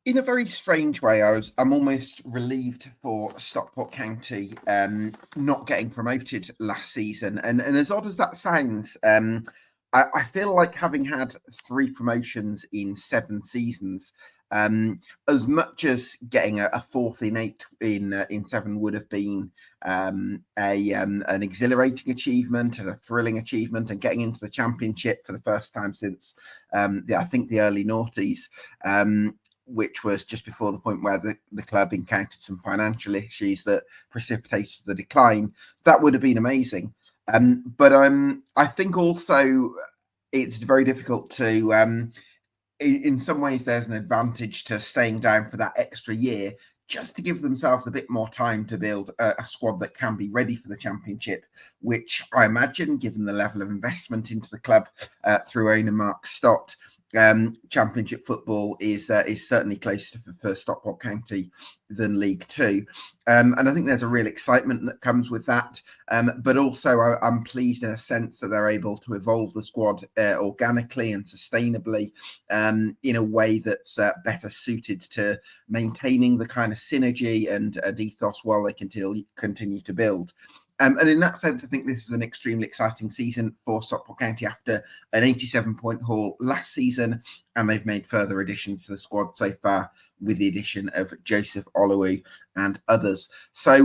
In a very strange way, I'm almost relieved for Stockport County not getting promoted last season. And as odd as that sounds, I feel like having had 3 promotions in 7 seasons, as much as getting a 4th in 8 in 7 would have been an exhilarating achievement and a thrilling achievement, and getting into the championship for the first time since I think the early noughties. Which was just before the point where the club encountered some financial issues that precipitated the decline. That would have been amazing. But I think also it's very difficult to, in some ways, there's an advantage to staying down for that extra year, just to give themselves a bit more time to build a squad that can be ready for the championship, which I imagine, given the level of investment into the club through owner Mark Stott, championship football is certainly closer for Stockport County than League Two, and I think there's a real excitement that comes with that, but also I'm pleased in a sense that they're able to evolve the squad organically and sustainably in a way that's better suited to maintaining the kind of synergy and ethos while they continue to build. And in that sense, I think this is an extremely exciting season for Stockport County after an 87-point haul last season, and they've made further additions to the squad so far with the addition of Joseph Olowu and others. So,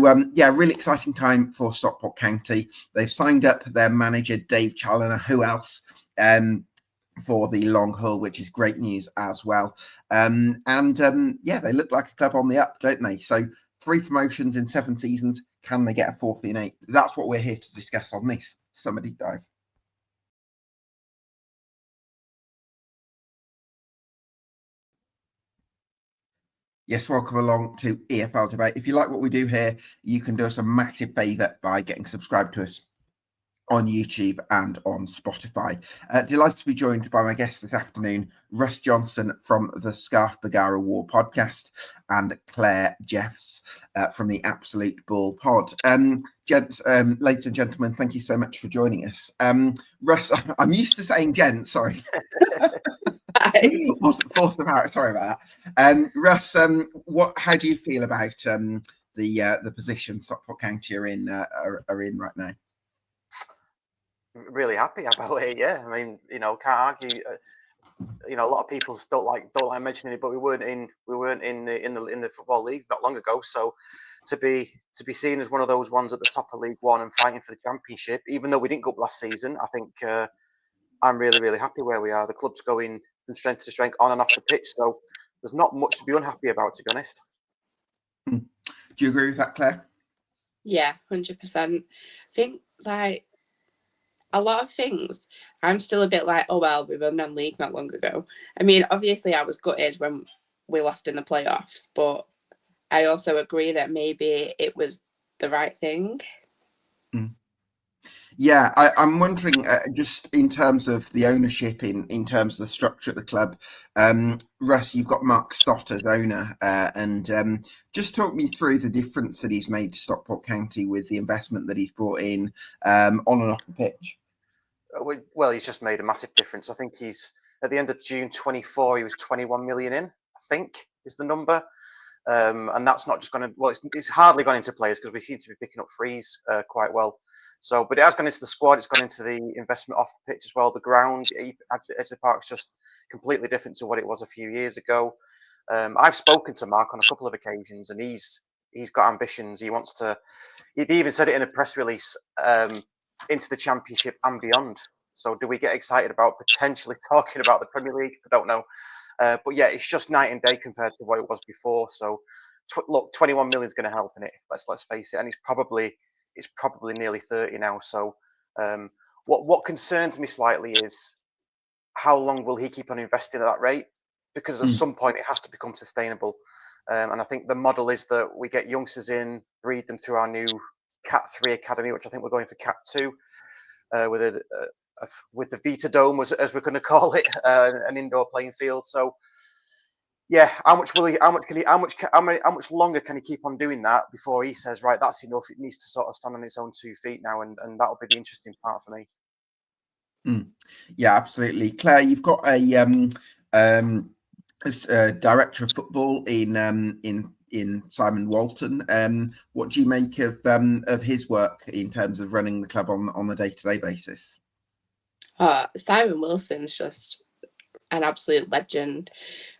really exciting time for Stockport County. They've signed up their manager, Dave Challoner. Who else? For the long haul, which is great news as well. They look like a club on the up, don't they? So 3 promotions in 7 seasons. Can they get a 4th in 8? That's what we're here to discuss on this Summer Deep-Dive. Yes, welcome along to EFL Debate. If you like what we do here, you can do us a massive favour by getting subscribed to us on YouTube and on Spotify. Delighted to be joined by my guest this afternoon, Russ Johnson from the Scarf Bergara Wore Podcast and Clare Jeffs from the Absolute Ball Pod. Gents, ladies and gentlemen, thank you so much for joining us. Russ, I'm used to saying gents, sorry. Sorry about that. Russ, how do you feel about the position Stockport County are in right now? Really happy about it. Yeah, I mean, can't argue. A lot of people don't like mentioning it, but we weren't in the football league not long ago. So to be seen as one of those ones at the top of League One and fighting for the championship, even though we didn't go up last season, I think I'm really, really happy where we are. The club's going from strength to strength on and off the pitch, so there's not much to be unhappy about, to be honest. Do you agree with that, Claire? Yeah, 100%. I think a lot of things, I'm still a bit like, oh, well, we were non-league not long ago. I mean, obviously I was gutted when we lost in the playoffs, but I also agree that maybe it was the right thing. Yeah, I'm wondering, just in terms of the ownership, in terms of the structure at the club, Russ, you've got Mark Stott as owner, and just talk me through the difference that he's made to Stockport County with the investment that he's brought in on and off the pitch. Well, he's just made a massive difference. I think he's, at the end of June 24, he was 21 million in, I think is the number. And that's not just going to, well, it's hardly gone into players because we seem to be picking up frees quite well. So, but it has gone into the squad. It's gone into the investment off the pitch as well. The ground at the edge of the park is just completely different to what it was a few years ago. I've spoken to Mark on a couple of occasions, and he's got ambitions. He wants to. He even said it in a press release. Into the championship and beyond. So do we get excited about potentially talking about the Premier League? I don't know. But yeah, it's just night and day compared to what it was before. So look, 21 million is going to help in it. Let's face it. And it's probably nearly 30 now. So what concerns me slightly is how long will he keep on investing at that rate? Because at some point it has to become sustainable. And I think the model is that we get youngsters in, breed them through our new Cat 3 Academy, which I think we're going for Cat 2, with the Vita Dome, as we're going to call it, an indoor playing field. So, yeah, how much longer can he keep on doing that before he says, right, that's enough? It needs to sort of stand on its own 2 feet now, and that'll be the interesting part for me. Yeah, absolutely, Claire. You've got a as director of football in Simon Walton. What do you make of his work in terms of running the club on a day-to-day basis? Simon Wilson's just an absolute legend.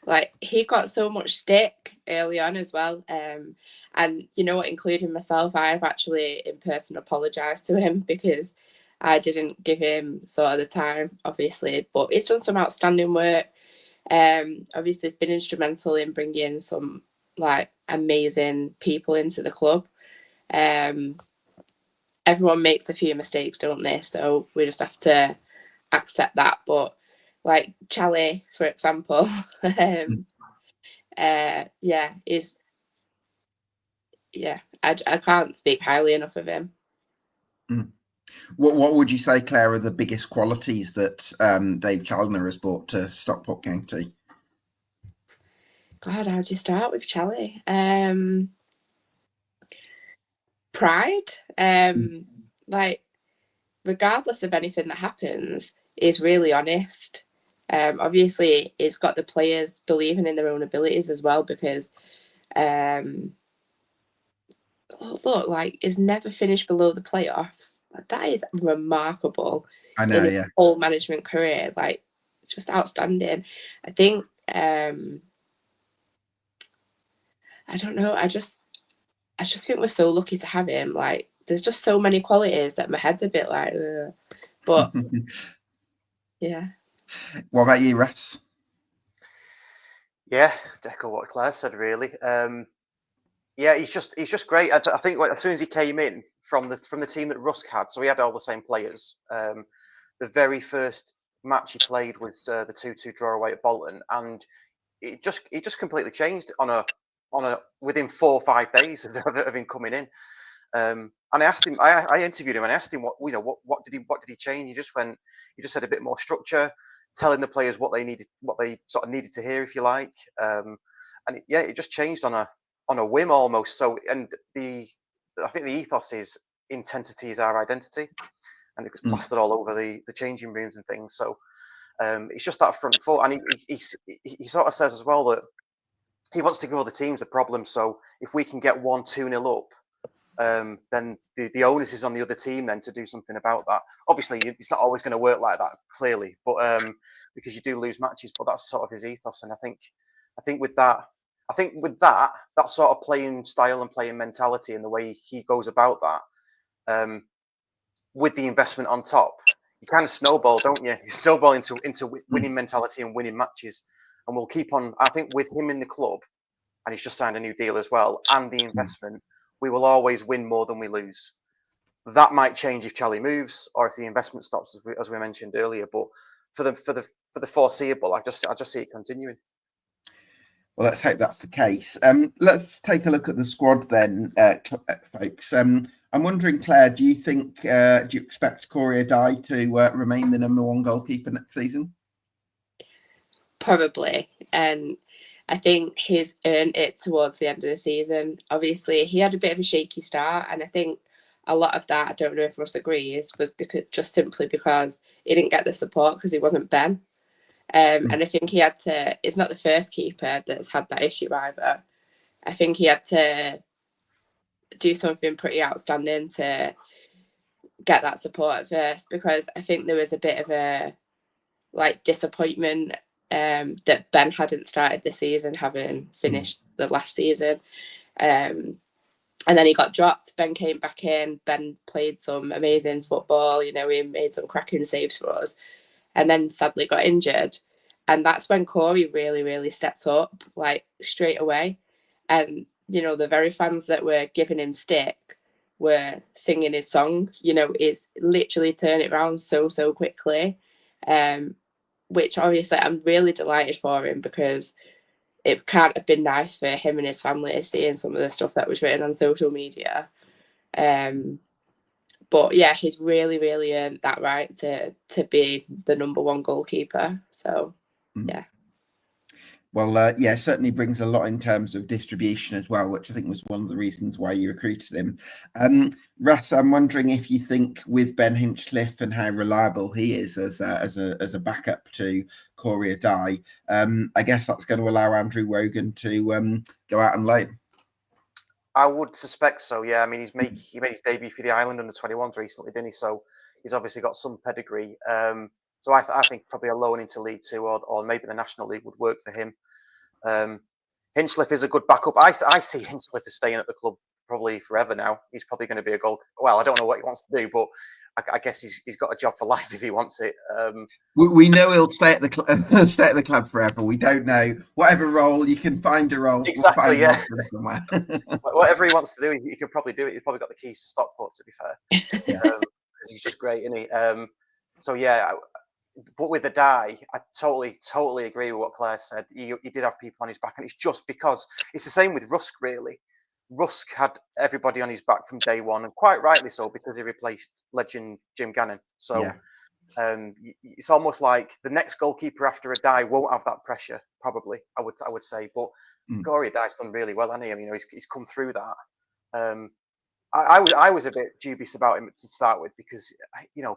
Like, he got so much stick early on as well. And you know what, including myself, I've actually in person apologised to him because I didn't give him sort of the time, obviously. But he's done some outstanding work. Obviously, it's been instrumental in bringing some like amazing people into the club. Everyone makes a few mistakes, don't they? So we just have to accept that. But like Charlie, for example, I can't speak highly enough of him. What would you say, Claire, are the biggest qualities that Dave Challoner has brought to Stockport County? God, how'd you start with Charlie? Pride. Like, regardless of anything that happens, is really honest. Obviously, it's got the players believing in their own abilities as well, because look, like, he's never finished below the playoffs. Like, that is remarkable. I know, in his whole management career. Like, just outstanding. I think I don't know. I just think we're so lucky to have him. Like, there's just so many qualities that my head's a bit like, ugh. But yeah. What about you, Russ? Yeah, echo what Claire said, really. Yeah, he's just great. I think as soon as he came in from the team that Rusk had, so he had all the same players. The very first match he played was the 2-2 draw away at Bolton, and it just completely changed on a within 4 or 5 days of him coming in. And I asked him, I interviewed him and I asked him what did he change? He just had a bit more structure, telling the players what they sort of needed to hear, if you like. And it just changed on a whim almost. So, and I think the ethos is intensity is our identity, and it was plastered all over the changing rooms and things. So it's just that front foot, and he sort of says as well that he wants to give other teams a problem. So if we can get 1-2-0 up, then the onus is on the other team then to do something about that. Obviously, it's not always going to work like that, clearly, but because you do lose matches. But that's sort of his ethos, and I think with that sort of playing style and playing mentality and the way he goes about that, with the investment on top, you kind of snowball, don't you? You snowball into winning mentality and winning matches, and we'll keep on. I think with him in the club, and he's just signed a new deal as well, and the investment, we will always win more than we lose. That might change if Charlie moves or if the investment stops, as we mentioned earlier. But for the foreseeable, I just see it continuing. Well, let's hope that's the case. Let's take a look at the squad then, folks. I'm wondering, Claire, do you expect Corey Dye to remain the number one goalkeeper next season? Probably. And I think he's earned it towards the end of the season. Obviously, he had a bit of a shaky start, and I think a lot of that, I don't know if Russ agrees, was simply because he didn't get the support because he wasn't Ben. And I think it's not the first keeper that's had that issue either. I think he had to do something pretty outstanding to get that support at first, because I think there was a bit of a disappointment that Ben hadn't started the season, having finished the last season. And then he got dropped. Ben came back in. Ben played some amazing football. He made some cracking saves for us, and then sadly got injured. And that's when Corey really, really stepped up, straight away. And, the very fans that were giving him stick were singing his song. It's literally turned it around so quickly. Which obviously I'm really delighted for him, because it can't have been nice for him and his family seeing some of the stuff that was written on social media. But yeah, he's really, really earned that right to be the number one goalkeeper. So, yeah. Well, yeah, certainly brings a lot in terms of distribution as well, which I think was one of the reasons why you recruited him. Russ, I'm wondering if you think with Ben Hinchliffe and how reliable he is as a backup to Corey Dye, I guess that's going to allow Andrew Wogan to go out and loan. I would suspect so. Yeah, I mean, he made his debut for the Ireland under-21s recently, didn't he? So he's obviously got some pedigree. So I think probably a loan into League Two or maybe the National League would work for him. Hinchliffe is a good backup. I see Hinchliffe as staying at the club probably forever now. He's probably going to be a goal. Well, I don't know what he wants to do, but I guess he's got a job for life if he wants it. We know he'll stay at the stay at the club forever. We don't know whatever role you can find a role. Exactly, We'll yeah. somewhere. Whatever he wants to do, he can probably do it. He's probably got the keys to Stockport, to be fair. Yeah. He's just great, isn't he? So yeah. But with the Dye, I totally agree with what Claire said. He did have people on his back, and it's just because it's the same with Rusk, really. Rusk had everybody on his back from day one, and quite rightly so, because he replaced legend Jim Gannon. So it's almost like the next goalkeeper after a Dye won't have that pressure, probably, I would say. But Corey Dye's done really well, hasn't he? I mean, he's come through that. I was a bit dubious about him to start with because,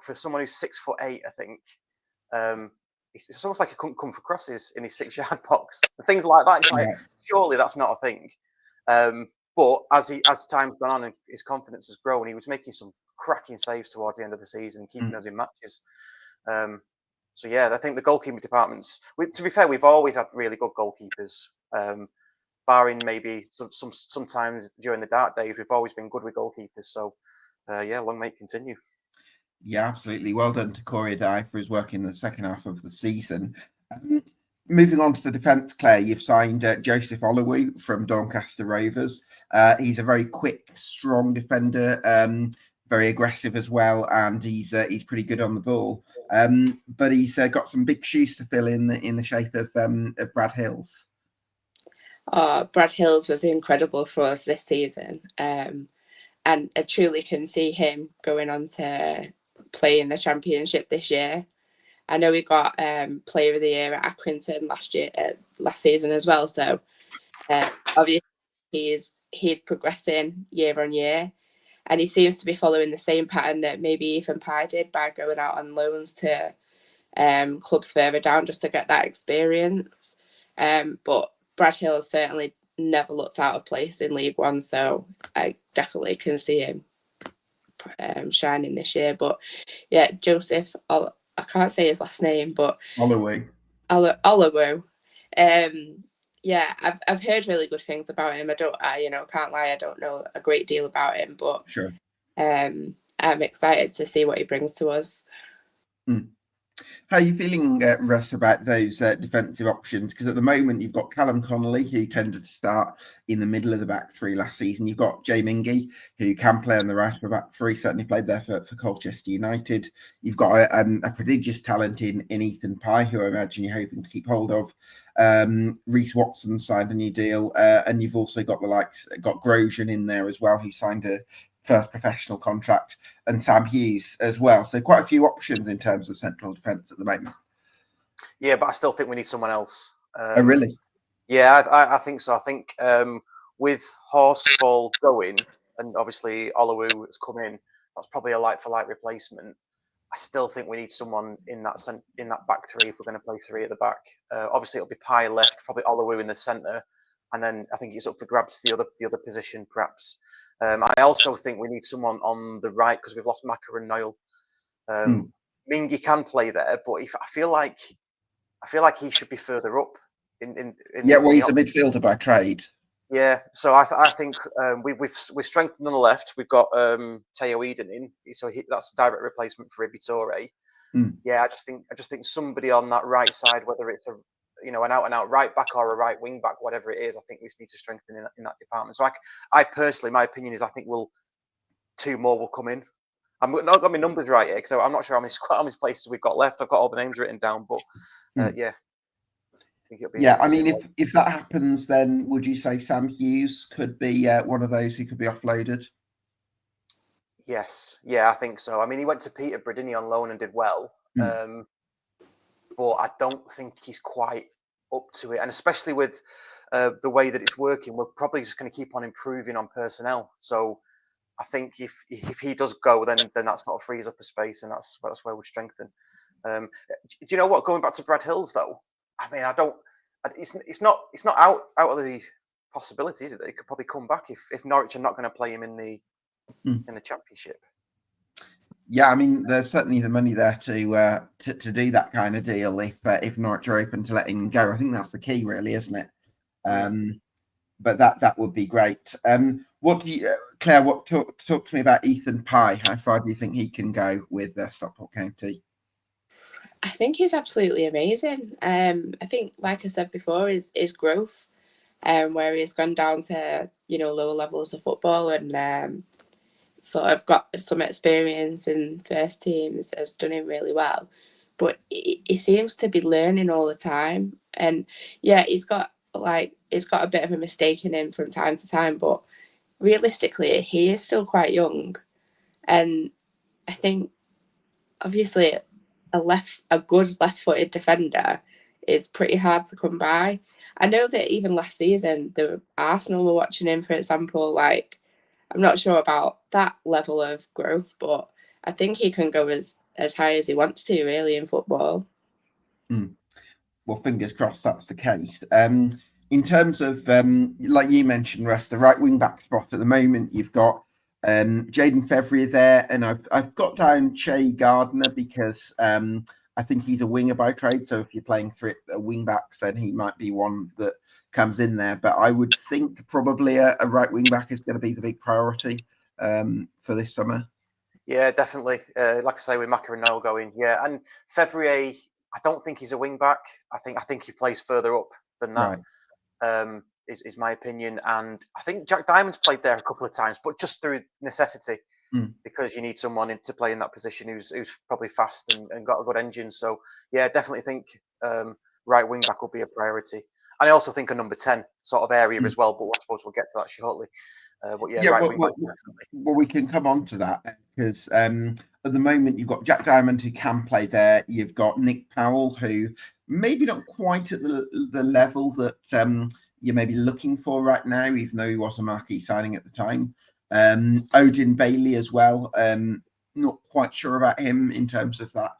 for someone who's 6'8", I think, it's almost like he couldn't come for crosses in his 6-yard box and things like that. It's like, surely that's not a thing. But as time's gone on and his confidence has grown, he was making some cracking saves towards the end of the season, keeping us in matches. So yeah, I think the goalkeeping departments. To be fair, we've always had really good goalkeepers. Barring maybe sometimes during the dark days, we've always been good with goalkeepers. So yeah, long may it continue. Yeah, absolutely. Well done to Corey Dye for his work in the second half of the season. Moving on to the defence, Claire, you've signed Joseph Olowu from Doncaster Rovers. He's a very quick, strong defender, very aggressive as well, and he's pretty good on the ball. But he's got some big shoes to fill in the shape of Brad Hills. Brad Hills was incredible for us this season, and I truly can see him going on to play in the Championship this year. I know he got Player of the Year at Accrington last season as well. So obviously he's progressing year on year, and he seems to be following the same pattern that maybe Ethan Pye did by going out on loans to clubs further down just to get that experience. But Brad Hill certainly never looked out of place in League One, so I definitely can see him shining this year. But yeah, Joseph, I can't say his last name, but Olowu. Yeah, I've heard really good things about him. Can't lie, I don't know a great deal about him, but sure. I'm excited to see what he brings to us. How are you feeling, Russ, about those defensive options? Because at the moment, you've got Callum Connolly, who tended to start in the middle of the back three last season. You've got Jay Mingy, who can play on the right of the back three, certainly played there for Colchester United. You've got a prodigious talent in Ethan Pye, who I imagine you're hoping to keep hold of. Reece Watson signed a new deal, and you've also got got Grosjean in there as well, who signed a first professional contract, and Sam Hughes as well. So quite a few options in terms of central defence at the moment. Yeah, but I still think we need someone else. Oh, really? Yeah, I think so. I think with Horsfall going, and obviously Olowu has come in, that's probably a like-for-like replacement. I still think we need someone in that back three if we're going to play three at the back. Obviously, it'll be Pye left, probably Olowu in the centre, and then I think it's up for grabs the other position, perhaps. I also think we need someone on the right because we've lost Maka and Noel. Mingy can play there, but I feel like he should be further up. He's a midfielder by trade. Yeah, so I think we've strengthened on the left. We've got Teo Eden in, so that's a direct replacement for Ibitore. Yeah, I just think somebody on that right side, whether it's an out-and-out right back or a right wing back, whatever it is, I think we just need to strengthen in that department. So I personally, my opinion is I think two more will come in. I've not got my numbers right here because I'm not sure how many places we've got left. I've got all the names written down, but yeah. I mean, if that happens, then would you say Sam Hughes could be one of those who could be offloaded? Yes. Yeah, I think so. I mean, he went to Peterborough, didn't he, on loan and did well. But I don't think he's quite up to it, and especially with the way that it's working, we're probably just going to keep on improving on personnel. So I think if he does go, then that sort of frees up a space, and that's where we strengthen. Do you know what? Going back to Brad Hills, though, I mean, I don't. It's not out of the possibility, is it? That he could probably come back if Norwich are not going to play him in the Championship. Yeah, I mean, there's certainly the money there to do that kind of deal if Norwich are open to letting him go. I think that's the key, really, isn't it? But that would be great. What do you, Claire? Talk to me about Ethan Pye. How far do you think he can go with Stockport County? I think he's absolutely amazing. I think, like I said before, his growth, where he's gone down to lower levels of football and sort of got some experience in first teams, has done him really well. But he seems to be learning all the time, and yeah, he's got a bit of a mistake in him from time to time, but realistically, he is still quite young, and I think obviously a good left-footed defender is pretty hard to come by. I know that even last season, the Arsenal were watching him, for example. Like, I'm not sure about that level of growth, but I think he can go as high as he wants to, really, in football. Well, fingers crossed that's the case. In terms of, like you mentioned, Russ, the right wing back spot at the moment, you've got Jaden Fevrier there, and I've got down Che Gardner because I think he's a winger by trade. So if you're playing three wing backs, then he might be one that comes in there. But I would think probably a right wing back is going to be the big priority for this summer. Yeah, definitely. Like I say, with Maka and Noel going, yeah, and Fevrier, I don't think he's a wing back. I think he plays further up than that. Right. Is my opinion, and I think Jack Diamond's played there a couple of times, but just through necessity, because you need someone to play in that position who's probably fast and got a good engine. So yeah, definitely think right wing back will be a priority, and I also think a number 10 sort of area as well. But I suppose we'll get to that shortly. But yeah, right wing back. Well, we can come on to that because at the moment you've got Jack Diamond who can play there. You've got Nick Powell who maybe not quite at the level that you're maybe looking for right now, even though he was a marquee signing at the time. Odin Bailey as well. Not quite sure about him in terms of that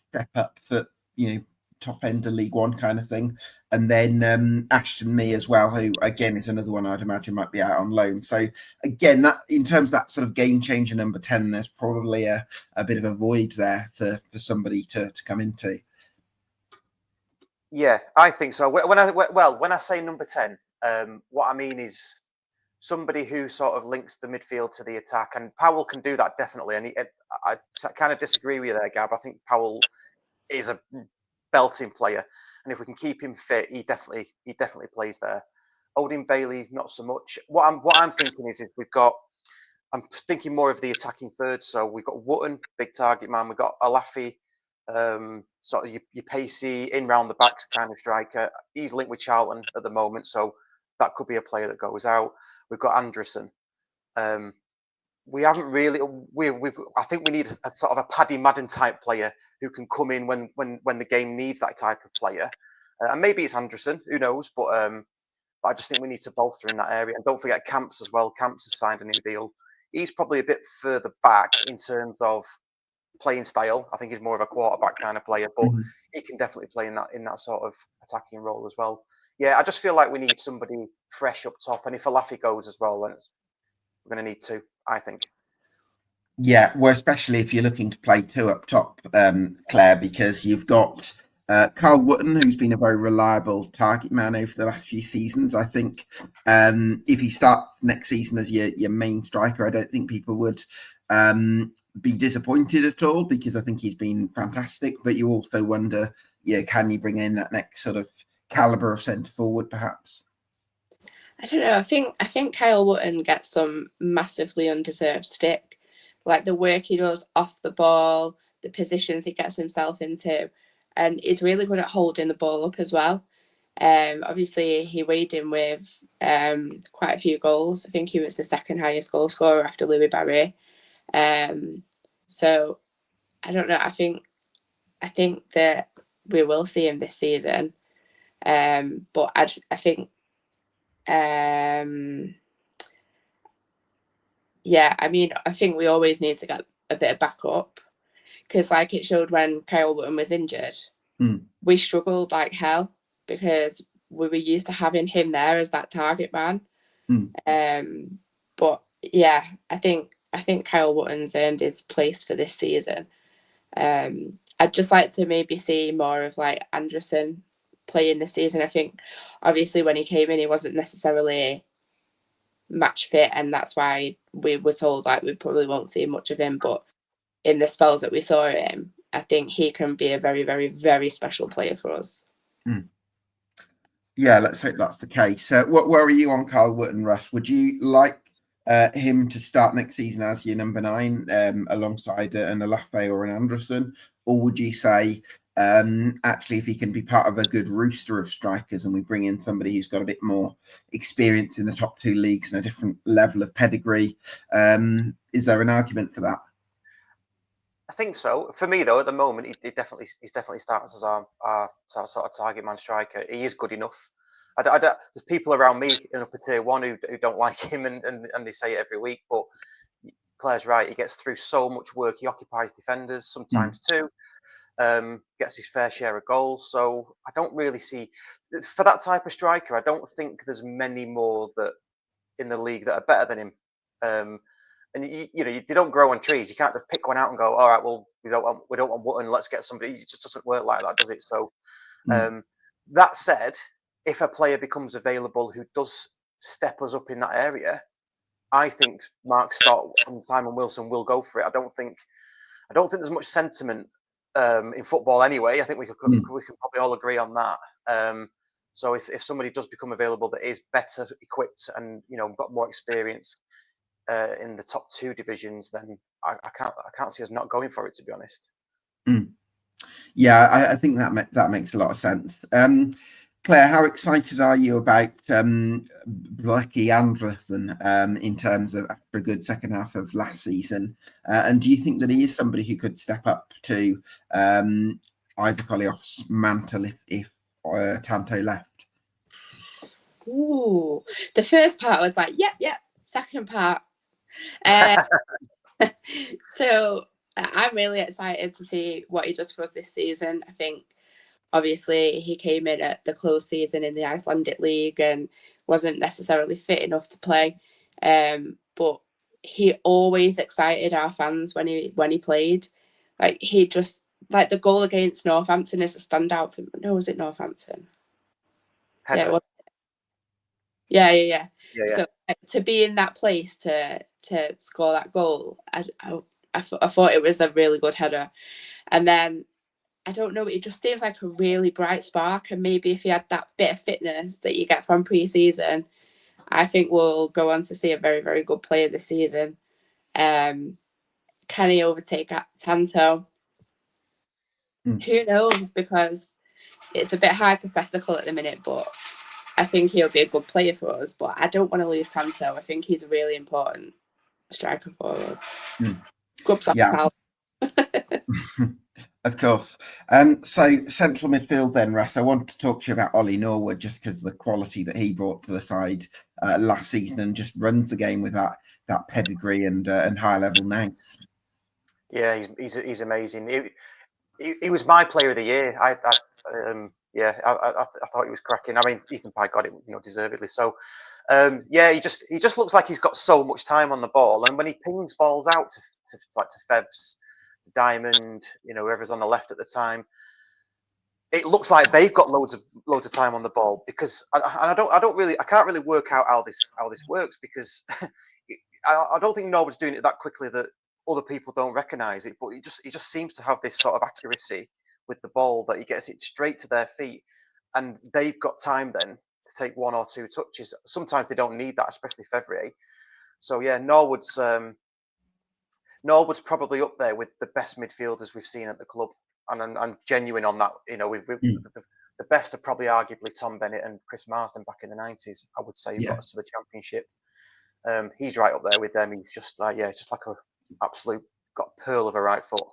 step up for top end of League One kind of thing. And then Ashton Mee as well, who again is another one I'd imagine might be out on loan. So again, that in terms of that sort of game changer number 10, there's probably a bit of a void there for somebody to come into. Yeah, I think so. When I say number 10, what I mean is somebody who sort of links the midfield to the attack, and Powell can do that definitely. And I kind of disagree with you there, Gab. I think Powell is a belting player, and if we can keep him fit, he definitely plays there. Odin Bailey, not so much. What I'm thinking is I'm thinking more of the attacking third. So we've got Wootton, big target man. We've got Alafi, sort of your pacey in round the back kind of striker. He's linked with Charlton at the moment, so that could be a player that goes out. We've got Anderson. We haven't really. I think we need a sort of a Paddy Madden type player who can come in when the game needs that type of player. And maybe it's Anderson, who knows? But I just think we need to bolster in that area. And don't forget Camps as well. Camps has signed a new deal. He's probably a bit further back in terms of playing style. I think he's more of a quarterback kind of player, but he can definitely play in that sort of attacking role as well. Yeah, I just feel like we need somebody fresh up top, and if Alafi goes as well, then we're going to need two, I think. Yeah, well, especially if you're looking to play two up top, Claire, because you've got Carl Wootton, who's been a very reliable target man over the last few seasons. I think if he starts next season as your main striker, I don't think people would be disappointed at all, because I think he's been fantastic. But you also wonder, can you bring in that next sort of caliber of centre forward, perhaps? I don't know. I think Kyle Wootton gets some massively undeserved stick. Like the work he does off the ball, the positions he gets himself into, and he's really good at holding the ball up as well. Obviously, he weighed in with quite a few goals. I think he was the second highest goal scorer after Louis Barry. So I don't know. I think that we will see him this season. But I think, I mean, I think we always need to get a bit of backup, because like it showed when Kyle Wootton was injured, we struggled like hell because we were used to having him there as that target man. But yeah, I think Kyle Wootton's earned his place for this season. I'd just like to maybe see more of like Anderson playing this season. I think obviously when he came in, he wasn't necessarily match fit, and that's why we were told like we probably won't see much of him. But in the spells that we saw him, I think he can be a very, very, very special player for us. Yeah, let's hope that's the case. Where are you on Kyle Wootton, Russ? Would you like him to start next season as your number 9 alongside an Alafe or an Anderson? Or would you say, actually, if he can be part of a good rooster of strikers and we bring in somebody who's got a bit more experience in the top 2 leagues and a different level of pedigree, is there an argument for that? I think so. For me, though, at the moment, he's definitely starting as our sort of target man striker. He is good enough. There's people around me in upper tier 1 who don't like him, and they say it every week. But Claire's right. He gets through so much work. He occupies defenders sometimes too. Gets his fair share of goals. So I don't really see, for that type of striker, I don't think there's many more that in the league that are better than him. And you don't grow on trees. You can't just pick one out and go, all right, well, we don't want Wootton. Let's get somebody. It just doesn't work like that, does it? So that said, if a player becomes available who does step us up in that area, I think Mark Stott and Simon Wilson will go for it. I don't think there's much sentiment in football anyway. I think we can probably all agree on that. So if somebody does become available that is better equipped and got more experience in the top 2 divisions, then I can't see us not going for it, to be honest. Yeah, I think that makes a lot of sense. Claire, how excited are you about Blackie Anderson in terms of after a good second half of last season? And do you think that he is somebody who could step up to Isaac Olioff's mantle if Tanto left? Ooh, the first part was like, yep. Second part. So I'm really excited to see what he does for us this season. I think obviously he came in at the close season in the Icelandic League and wasn't necessarily fit enough to play. But he always excited our fans when he played. Like he just, like the goal against Northampton is a standout for. No, was it Northampton? Header. Yeah. So to be in that place to score that goal, I thought it was a really good header. And then I don't know, it just seems like a really bright spark. And maybe if he had that bit of fitness that you get from pre-season, I think we'll go on to see a very, very good player this season. Can he overtake Tanto? Who knows? Because it's a bit hypothetical at the minute, but I think he'll be a good player for us. But I don't want to lose Tanto. I think he's a really important striker for us. Good pal. Of course. So central midfield then, Russ, I want to talk to you about Ollie Norwood just because of the quality that he brought to the side last season and just runs the game with that pedigree and high level nous. Yeah, he's amazing. He was my player of the year. I thought he was cracking. I mean, Ethan Pye got it, deservedly. So, he just looks like he's got so much time on the ball, and when he pings balls out to Febs, to Diamond, whoever's on the left at the time, it looks like they've got loads of time on the ball because I can't really work out how this works because I don't think Norwood's doing it that quickly that other people don't recognise it, but he just seems to have this sort of accuracy with the ball that he gets it straight to their feet, and they've got time then to take 1 or 2 touches. Sometimes they don't need that, especially Fevrier. So yeah, Norwood's probably up there with the best midfielders we've seen at the club, and I'm genuine on that. The best are probably arguably Tom Bennett and Chris Marsden back in the 90s. I would say got us to the Championship. He's right up there with them. He's just like a absolute got pearl of a right foot.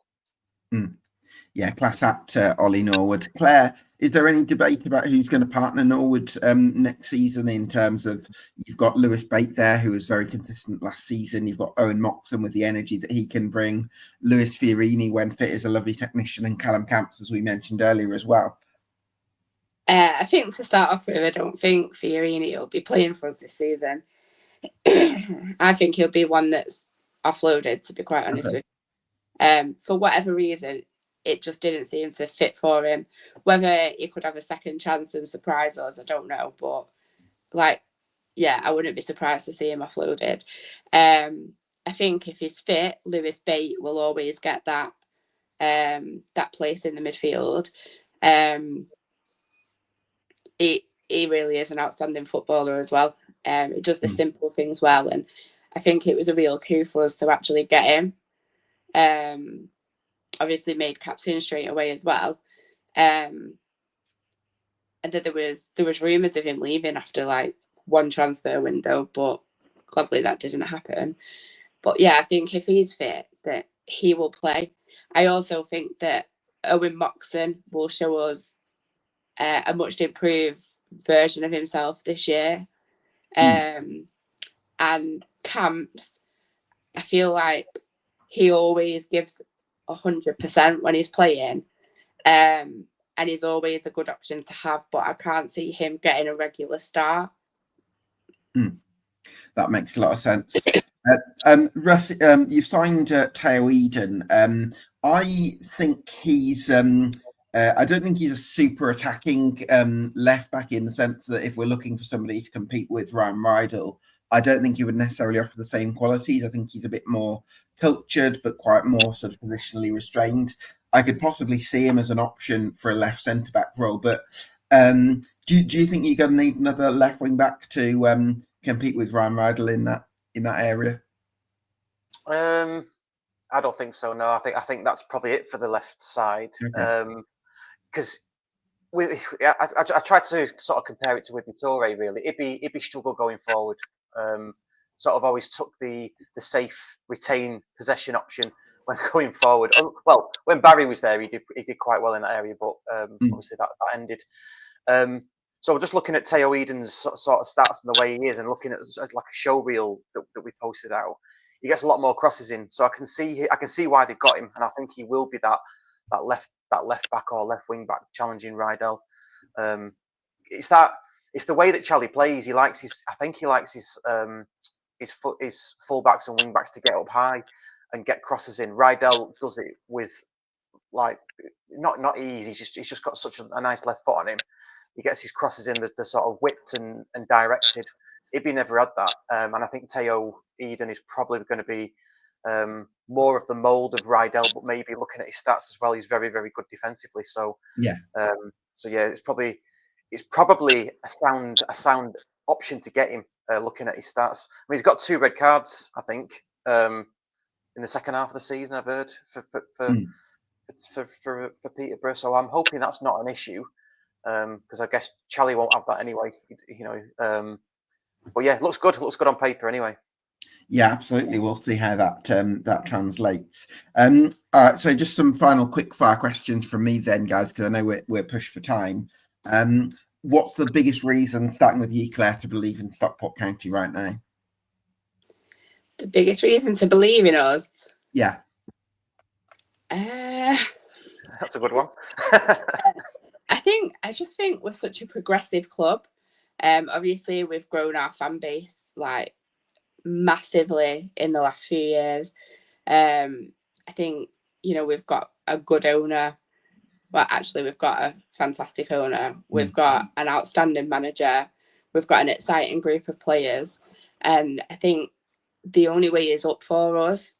Yeah, class act, Ollie Norwood. Claire, is there any debate about who's going to partner Norwood next season in terms of, you've got Lewis Bate there, who was very consistent last season. You've got Owen Moxon with the energy that he can bring. Lewis Fiorini, when fit, is a lovely technician, and Callum Camps, as we mentioned earlier, as well. I think to start off with, I don't think Fiorini will be playing for us this season. I think he'll be one that's offloaded, to be quite honest with you. For whatever reason, it just didn't seem to fit for him. Whether he could have a second chance and surprise us, I don't know. But I wouldn't be surprised to see him offloaded. I think if he's fit, Lewis Bate will always get that place in the midfield. He really is an outstanding footballer as well. He does the simple things well, and I think it was a real coup for us to actually get him. Obviously made captain straight away as well. And then there was rumours of him leaving after one transfer window, but gladly that didn't happen. But yeah, I think if he's fit, that he will play. I also think that Owen Moxon will show us a much improved version of himself this year. And Camps, I feel like he always gives 100% when he's playing, and he's always a good option to have, but I can't see him getting a regular start. That makes a lot of sense. Russ, you've signed Teo Eden. I think he's I don't think he's a super attacking left back, in the sense that if we're looking for somebody to compete with Ryan Rydell, I don't think he would necessarily offer the same qualities. I think he's a bit more cultured, but quite more sort of positionally restrained. I could possibly see him as an option for a left centre back role, but do you think you're going to need another left wing back to compete with Ryan Rydell in that area? I don't think so. No, I think that's probably it for the left side. Because I tried to sort of compare it to Wibby Toure. Really, it'd be struggle going forward. Sort of always took the safe retain possession option when going forward. Well, when Barry was there, he did quite well in that area, but obviously that ended. So we're just looking at Teo Eden's sort of stats and the way he is, and looking at like a show reel that we posted out. He gets a lot more crosses in, so I can see why they got him, and I think he will be that left back or left wing back challenging Rydell. It's the way that Charlie plays. I think he likes his full backs and wing backs to get up high and get crosses in. Rydell does it with not easy. He's just got such a nice left foot on him. He gets his crosses in the sort of whipped and directed. Ibby never had that, and I think Teo Eden is probably going to be more of the mould of Rydell, but maybe looking at his stats as well, he's very, very good defensively. So it's probably a sound option to get him. Looking at his stats, I mean, he's got 2 red cards, I think, in the second half of the season. I've heard for Peterborough, so I'm hoping that's not an issue, because I guess Charlie won't have that anyway. But yeah, it looks good. It looks good on paper anyway. Yeah, absolutely. We'll see how that translates. So just some final quick fire questions from me then, guys, because I know we're pushed for time. What's the biggest reason, starting with you, Claire, to believe in Stockport County right now? The biggest reason to believe in us? Yeah. That's a good one. I just think we're such a progressive club. Obviously, we've grown our fan base massively in the last few years. I think we've got a good owner. Well, actually, we've got a fantastic owner. We've got an outstanding manager. We've got an exciting group of players, and I think the only way is up for us.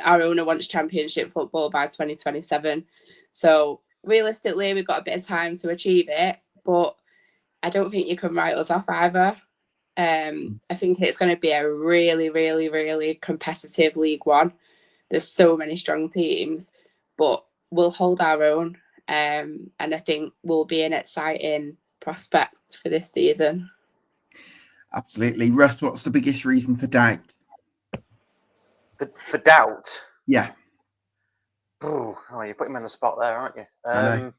Our owner wants Championship football by 2027, so realistically, we've got a bit of time to achieve it. But I don't think you can write us off either. I think it's going to be a really, really, really competitive League One. There's so many strong teams, but we'll hold our own. And I think we'll be an exciting prospect for this season. Absolutely. Russ, what's the biggest reason for doubt? For doubt? Yeah. Oh, you're putting me on the spot there, aren't you? I know.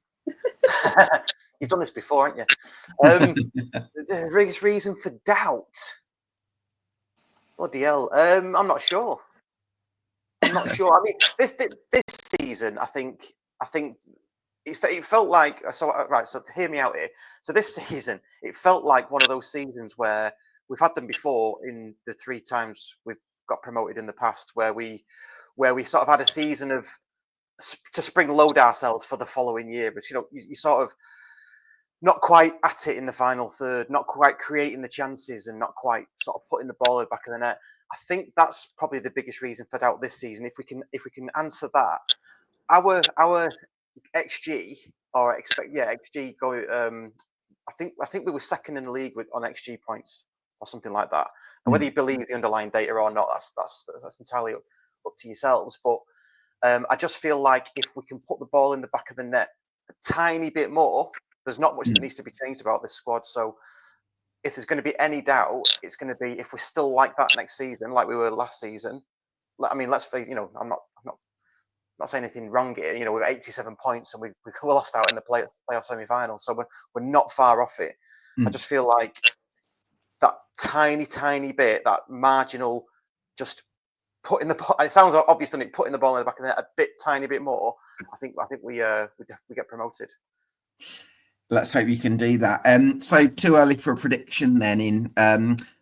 You've done this before, haven't you? The biggest reason for doubt. Bloody hell. I'm not sure. I mean, this season, I think it felt like right. So hear me out here. So this season, it felt like one of those seasons where we've had them before in the 3 times we've got promoted in the past, where we sort of had a season of to spring load ourselves for the following year. But you sort of not quite at it in the final third, not quite creating the chances, and not quite sort of putting the ball in the back of the net. I think that's probably the biggest reason for doubt this season. If we can answer that, our XG or XG go. I think we were second in the league on XG points or something like that. And whether you believe the underlying data or not, that's entirely up to yourselves. But I just feel like if we can put the ball in the back of the net a tiny bit more, there's not much that needs to be changed about this squad. So if there's going to be any doubt, it's going to be if we're still like that next season, like we were last season. I mean, let's face, I'm not saying anything wrong here. We have 87 points and we lost out in the playoff semi-final, so we're not far off it. I just feel like that tiny bit, that marginal, just putting the. It sounds obvious, doesn't it? Putting the ball in the back of the net a tiny bit more. I think we get promoted. Let's hope you can do that. So too early for a prediction then in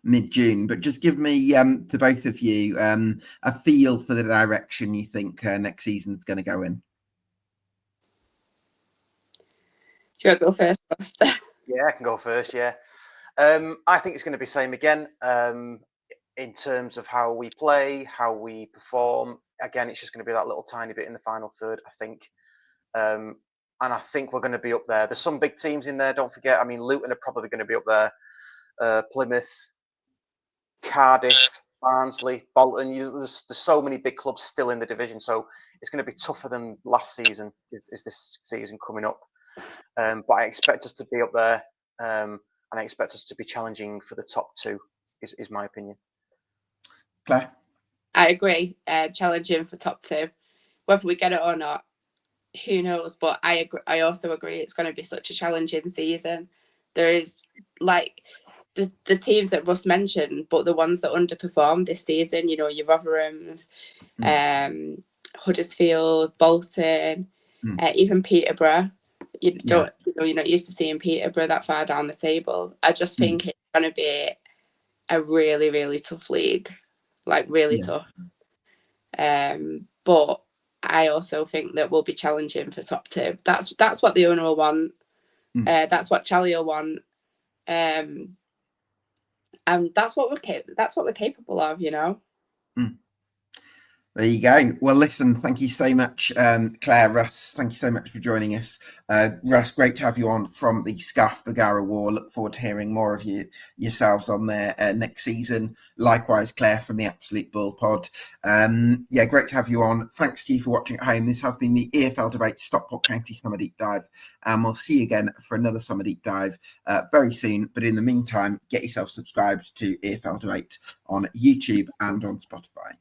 mid-June, but just give me to both of you a feel for the direction you think next season's going to go in. Do you want to go first? Yeah, I can go first. Yeah, I think it's going to be same again in terms of how we play, how we perform. Again, it's just going to be that little tiny bit in the final third, I think. And I think we're going to be up there. There's some big teams in there, don't forget. I mean, Luton are probably going to be up there. Plymouth, Cardiff, Barnsley, Bolton. There's so many big clubs still in the division. So it's going to be tougher than last season, is this season coming up. But I expect us to be up there. And I expect us to be challenging for the top 2, is my opinion. Claire? I agree. Challenging for top 2. Whether we get it or not, who knows? But I also agree it's going to be such a challenging season. There is like the teams that Russ mentioned, but the ones that underperformed this season, your Rotherhams, Huddersfield, Bolton, even Peterborough. You're not used to seeing Peterborough that far down the table. I just think it's going to be a really, really tough league, like really tough. But I also think that we'll be challenging for top 2. That's what the owner will want. That's what Charlie will want. And that's what we're capable of, There you go. Well, listen, thank you so much, Claire, Russ. Thank you so much for joining us. Russ, great to have you on from the Scarf Bergara Wore. Look forward to hearing more of yourselves on there next season. Likewise, Claire from the Absolute Bull Pod. Great to have you on. Thanks to you for watching at home. This has been the EFL Debate Stockport County Summer Deep-Dive. And we'll see you again for another Summer Deep-Dive very soon. But in the meantime, get yourself subscribed to EFL Debate on YouTube and on Spotify.